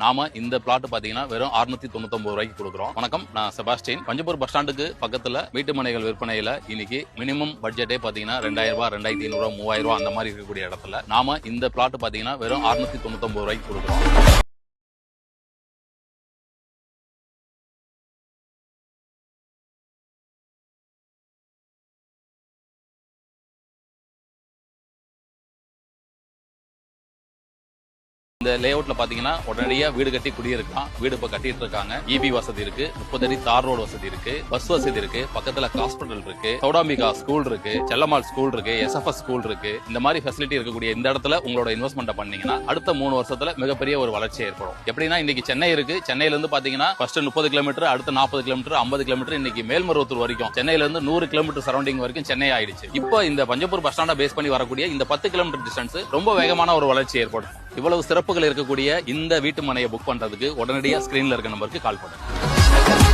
நாம இந்த பிளாட் பாத்தீங்கன்னா வெறும் 699 ரூபாய்க்கு கொடுக்குறோம். வணக்கம், நான் செபாஸ்டின். பஞ்சப்பூர் பஸ் ஸ்டாண்டுக்கு பக்கத்துல வீட்டு மனைகள் விற்பனையில இன்னைக்கு மினிமம் பட்ஜெட்டே பாத்தீங்கன்னா 2000 ரூபாய், 2500 ரூபாய், 3000 ரூபாய் அந்த மாதிரி இருக்கக்கூடிய இடத்துல நாம இந்த பிளாட் பாத்தீங்கன்னா வெறும் 699 ரூபாய்க்கு கொடுக்குறோம். இந்த லேஅவுட்ல பாத்தீங்கன்னா உடனடியா வீடு கட்டி குடியிருக்கலாம். வீடு இப்ப கட்டிட்டு இருக்காங்க. இபி வசதி இருக்கு, 30 அடி தார் ரோடு வசதி இருக்கு, பஸ் வசதி இருக்கு, பக்கத்துல ஹாஸ்பிட்டல் இருக்கு, சௌடாம்பிகா ஸ்கூல் இருக்கு, செல்லம்மாள் ஸ்கூல் இருக்கு, SFS ஸ்கூல் இருக்கு. இந்த மாதிரி ஃபெசிலிட்டி இருக்கக்கூடிய இந்த இடத்துல உங்களோட இன்வெஸ்ட்மெண்ட் பண்ணீங்கன்னா அடுத்த 3 வருஷத்துல மிகப்பெரிய ஒரு வளர்ச்சி ஏற்படும். எப்படின்னா இன்னைக்கு சென்னை இருக்கு. சென்னையில இருந்து பாத்தீங்கன்னா ஃபர்ஸ்ட் 30 கிலோமீட்டர், அடுத்து 40 கிலோமீட்டர், 50 கிலோமீட்டர், இன்னைக்கு மேல்மருவத்தூர் வரைக்கும், சென்னையில இருந்து 100 கிலோமீட்டர் சரௌண்டிங் வரைக்கும் சென்னை ஆயிடுச்சு. இப்போ இந்த பஞ்சப்பூர் பஸ் ஸ்டாண்டை பேஸ் பண்ணி வரக்கூடிய இந்த 10 கிலோமீட்டர் டிஸ்டன்ஸ் ரொம்ப வேகமான ஒரு வளர்ச்சி ஏற்படும். இவ்வளவு சிறப்புகள் இருக்கக்கூடிய இந்த வீட்டு மனையை புக் பண்றதுக்கு உடனடியா ஸ்கிரீன்ல இருக்க நம்பருக்கு கால் பண்ணுங்க.